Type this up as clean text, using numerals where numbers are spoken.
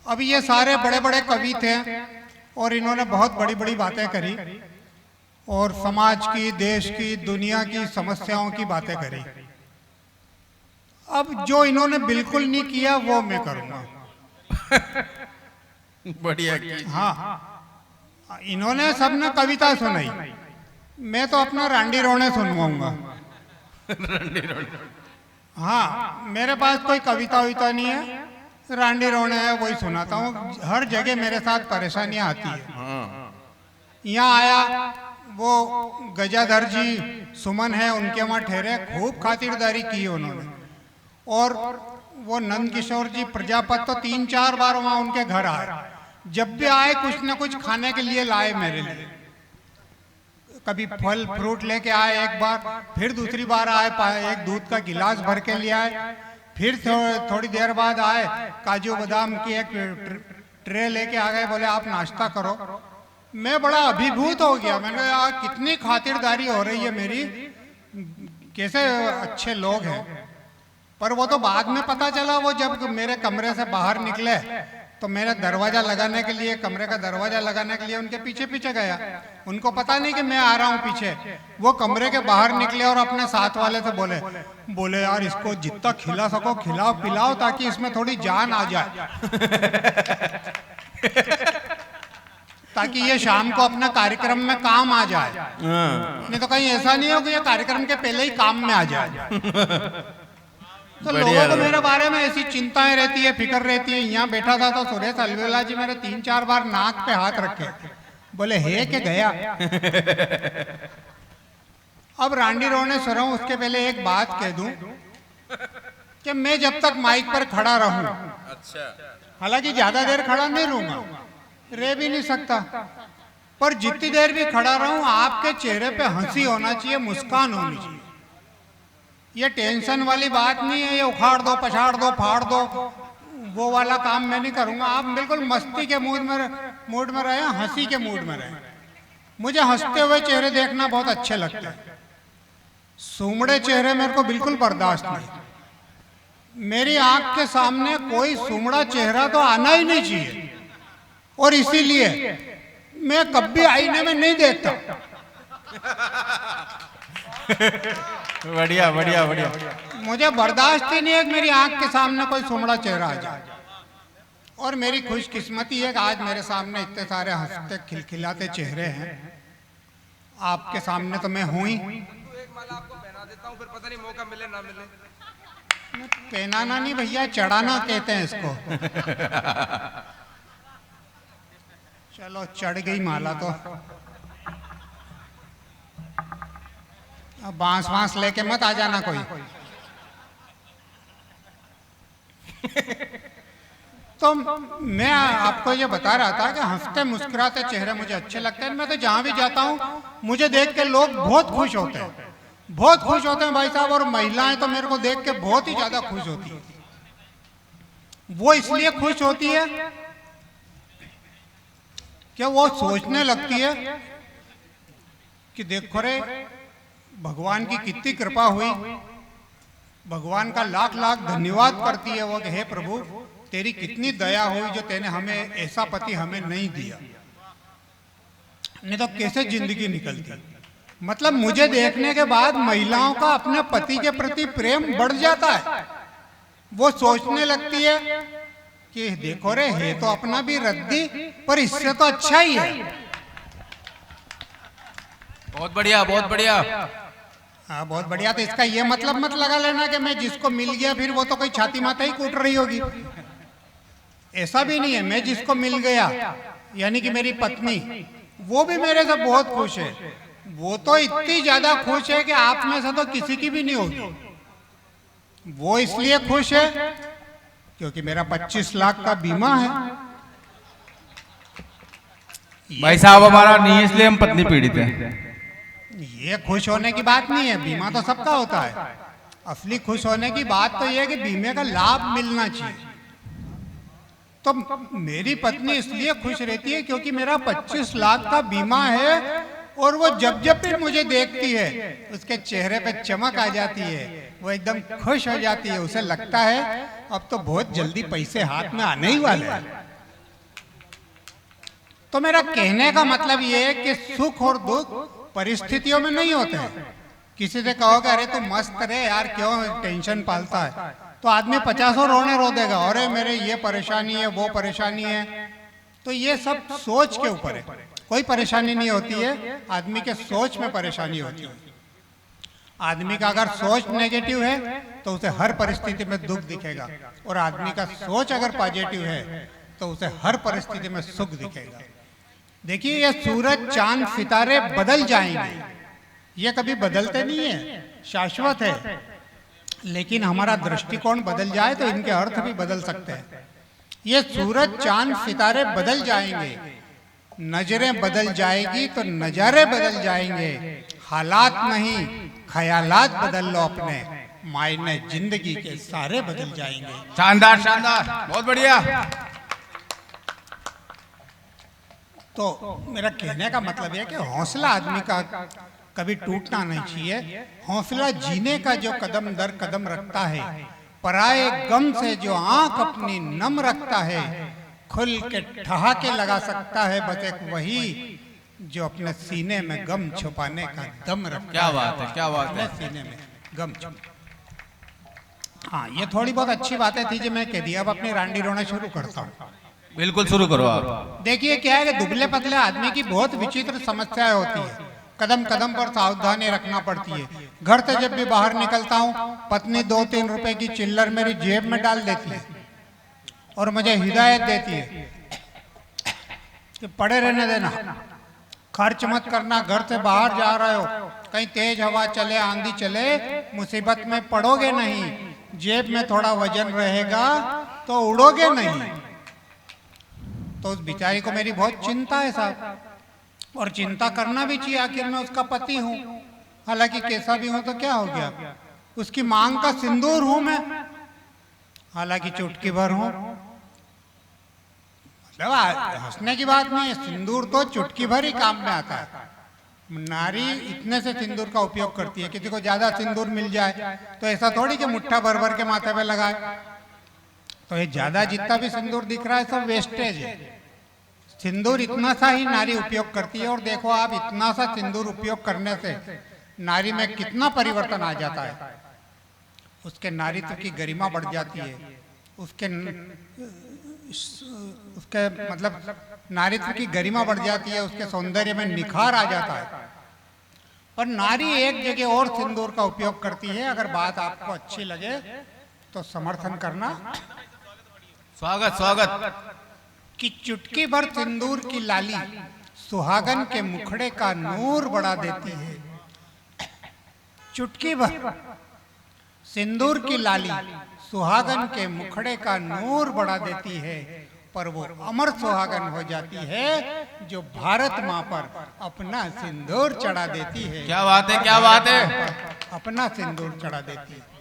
अब ये सारे बड़े बड़े कवि थे और इन्होंने बहुत बड़ी बड़ी बातें करी और समाज की, देश की, दुनिया की समस्याओं की बातें करी। अब जो इन्होंने बिल्कुल नहीं किया वो मैं करूंगा। बढ़िया। हाँ, इन्होंने सबने कविता सुनाई, मैं तो अपना रांडी रोने सुनवाऊंगा। हाँ, मेरे पास कोई कविता विता नहीं है, रांडी रोने है वही सुनाता हूँ। हर जगह मेरे साथ परेशानियां आती है। यहाँ आया वो गजाधर जी सुमन है, उनके वहाँ ठहरे, खूब खातिरदारी की उन्होंने। और वो नंद किशोर जी प्रजापत तो 3-4 बार वहाँ उनके घर आए। जब भी आए कुछ न कुछ खाने के लिए लाए मेरे लिए। कभी फल फ्रूट लेके आए एक बार, फिर दूसरी बार आए एक दूध का गिलास भर के लिए आए, फिर थोड़ी देर बाद आए काजू बादाम की एक ट्रे लेके आ गए, बोले आप नाश्ता करो। मैं बड़ा अभिभूत हो गया, मैंने कहा यार कितनी खातिरदारी हो रही है मेरी, कैसे अच्छे लोग हैं। पर वो तो बाद में पता चला, वो जब मेरे कमरे से बाहर निकले तो मेरा दरवाजा लगाने के लिए, कमरे का दरवाजा लगाने के लिए उनके पीछे पीछे गया। उनको पता नहीं कि मैं आ रहा हूँ पीछे। वो कमरे के बाहर निकले और अपने साथ वाले से बोले यार इसको जितना खिला सको खिलाओ पिलाओ ताकि इसमें थोड़ी जान आ जाए। ताकि ये शाम को अपने कार्यक्रम में काम आ जाए। नहीं तो कहीं ऐसा नहीं हो कि ये कार्यक्रम के पहले ही काम में आ जाए। तो लोगों को मेरे बारे में ऐसी चिंताएं रहती है, फिक्र रहती है। यहाँ बैठा था तो सुरेश अलवेला जी मेरे 3-4 बार नाक पे हाथ रखे, बोले है कि गया। अब रांडी रोने सो रहा हूं, उसके पहले एक बात कह दूं कि मैं जब तक माइक पर खड़ा रहूं, हालांकि ज्यादा देर खड़ा नहीं रहूंगा, रह भी नहीं सकता, पर जितनी देर भी खड़ा रहूं आपके चेहरे पे हंसी होना चाहिए, मुस्कान होनी चाहिए। ये टेंशन वाली बात नहीं है, ये उखाड़ दो पछाड़ दो फाड़ दो वो वाला काम मैं नहीं करूंगा। आप बिल्कुल मस्ती के मूड में रहे, हंसी के मूड में रहे। मुझे हंसते हुए चेहरे देखना बहुत अच्छे लगते हैं। सूमड़े चेहरे मेरे को बिल्कुल बर्दाश्त नहीं। मेरी आंख के सामने कोई सूमड़ा चेहरा तो आना ही नहीं चाहिए, और इसीलिए मैं कभी आईने में नहीं देखता। बढ़िया बढ़िया बढ़िया। मुझे बर्दाश्त ही नहीं है कि मेरी आंख के सामने कोई सुमड़ा चेहरा आ जाए। और मेरी खुशकिस्मती है कि आज मेरे सामने इतने सारे हंसते खिलखिलाते चेहरे हैं। आपके सामने तो मैं हूं ही। एक माला आपको पहना देता हूं, फिर पता नहीं मौका मिले ना मिले। पहनाना नहीं भैया, चढ़ाना कहते हैं इसको। चलो चढ़ गई माला तो। अब बांस वांस लेके मत आ जाना कोई। तो मैं आपको ये बता रहा था कि हंसते मुस्कुराते चेहरे मुझे अच्छे लगते हैं। मैं तो जहां भी जाता हूं मुझे देख के लोग बहुत खुश होते हैं, बहुत खुश होते हैं भाई साहब। और महिलाएं तो मेरे को देख के बहुत ही ज्यादा खुश होती है। वो इसलिए खुश होती है कि वो सोचने लगती है कि देखो रे भगवान की कितनी कृपा हुई, भगवान का लाख लाख धन्यवाद करती है वो कि हे प्रभु तेरी कितनी दया हुई जो तेने हमें ऐसा पति हमें नहीं दिया, नहीं तो कैसे जिंदगी निकलती। मतलब मुझे देखने के बाद महिलाओं का अपने पति के प्रति प्रेम बढ़ जाता है। वो सोचने लगती है कि देखो रे है तो अपना भी रद्दी, पर इससे तो अच्छा ही है। बहुत बढ़िया बहुत बढ़िया। हाँ बहुत बढ़िया। तो इसका ये मतलब मत लगा लेना कि मैं जिसको मिल गया फिर वो तो कोई छाती माता ही कूट रही होगी। ऐसा भी नहीं है। मैं जिसको मिल गया यानी कि मेरी पत्नी, वो भी मेरे से बहुत खुश है। वो तो इतनी ज्यादा खुश है कि आप में से तो किसी की भी नहीं होगी। वो इसलिए खुश है क्योंकि मेरा 25 लाख का बीमा है। भाई साहब हमारा नहीं है इसलिए हम पत्नी पीड़ित हैं। ये खुश होने की बात नहीं है, बीमा तो सबका होता है। असली खुश होने की बात तो ये है कि बीमे का लाभ मिलना चाहिए। तो मेरी पत्नी इसलिए खुश रहती है क्योंकि मेरा 25 लाख का बीमा है, और वो जब जब भी मुझे देखती है उसके चेहरे पे चमक आ जाती है, वो एकदम खुश हो जाती है। उसे लगता है अब तो बहुत जल्दी पैसे हाथ में आने ही वाले हैं। तो मेरा कहने का मतलब ये है कि सुख और दुख परिस्थितियों में नहीं होते हैं। किसी से कहोगे अरे तू मस्त रहे यार, क्यों टेंशन पालता है, तो आदमी 50 रोने रो देगा, अरे मेरे ये परेशानी है वो परेशानी है। तो ये सब सोच के ऊपर है, कोई परेशानी नहीं होती है, आदमी के सोच में परेशानी होती है। आदमी का अगर सोच नेगेटिव है तो उसे हर परिस्थिति में दुख दिखेगा, और आदमी का सोच अगर पॉजिटिव है तो उसे हर परिस्थिति में सुख दिखेगा। देखिए ये सूरज चांद सितारे बदल जाएंगे, ये कभी बदलते नहीं है, शाश्वत है। लेकिन हमारा दृष्टिकोण बदल जाए तो इनके अर्थ भी बदल सकते हैं। ये सूरज चांद सितारे बदल जाएंगे, नजरें बदल जाएगी तो नजारे बदल जाएंगे। हालात नहीं ख्यालात बदल लो अपने, मायने जिंदगी के सारे बदल जाएंगे। शानदार शानदार, बहुत बढ़िया। तो मेरा कहने का मतलब है कि हौसला आदमी का कभी टूटना नहीं चाहिए। हौसला जीने का जो कदम दर कदम रखता है, पराए गम से जो आंख अपनी नम रखता है, खुल के ठहाके लगा सकता है बस एक वही जो अपने सीने में गम छुपाने का दम रखता है। क्या बात है, क्या बात है। सीने में गम हाँ, ये थोड़ी बहुत अच्छी बातें थी जो मैं कह दी। अब अपनी रांडी रोना शुरू करता हूँ। बिल्कुल शुरू करो आप। देखिए क्या है कि दुबले पतले आदमी की बहुत विचित्र समस्याएं होती है, कदम कदम पर सावधानी रखना पड़ती है। घर से जब भी बाहर निकलता हूँ, पत्नी 2-3 रुपए की चिल्लर मेरी जेब में डाल देती है और मुझे हिदायत देती है कि पड़े रहने देना, खर्च मत करना, घर से बाहर जा रहे हो, कहीं तेज हवा चले आंधी चले मुसीबत में पड़ोगे नहीं, जेब में थोड़ा वजन रहेगा तो उड़ोगे नहीं। तो उस बिचारी को मेरी बहुत चिंता है साहब, और चिंता करना भी चाहिए, आखिर मैं उसका पति हूँ। हालांकि कैसा भी हूं तो क्या हो गया, उसकी मांग का सिंदूर हूं मैं, हालांकि चुटकी भर हूं। मतलब हंसने की बात नहीं है, सिंदूर तो चुटकी भर ही काम में आता है। नारी इतने से सिंदूर का उपयोग करती है, किसी को ज्यादा सिंदूर मिल जाए तो ऐसा थोड़ी कि मुट्ठा भर भर के माथे पे लगाए। तो ये ज्यादा जितना भी सिंदूर दिख रहा है सब वेस्टेज है। सिंदूर इतना सा ही नारी उपयोग करती है, और देखो आप इतना सा सिंदूर उपयोग करने से नारी में कितना परिवर्तन आ जाता है। उसके नारीत्व की गरिमा बढ़ जाती है, उसके मतलब नारीत्व की गरिमा बढ़ जाती है, उसके सौंदर्य में निखार आ जाता है। पर नारी एक जगह और सिंदूर का उपयोग करती है, अगर बात आपको अच्छी लगे तो समर्थन करना। स्वागत स्वागत। कि चुटकी भर सिंदूर की लाली सुहागन के मुखड़े का नूर बढ़ा देती है। चुटकी भर सिंदूर की लाली सुहागन के मुखड़े का नूर बढ़ा देती है, पर वो अमर सुहागन हो जाती है जो भारत माँ पर अपना सिंदूर चढ़ा देती है। क्या बात है, क्या बात है। अपना सिंदूर चढ़ा देती है।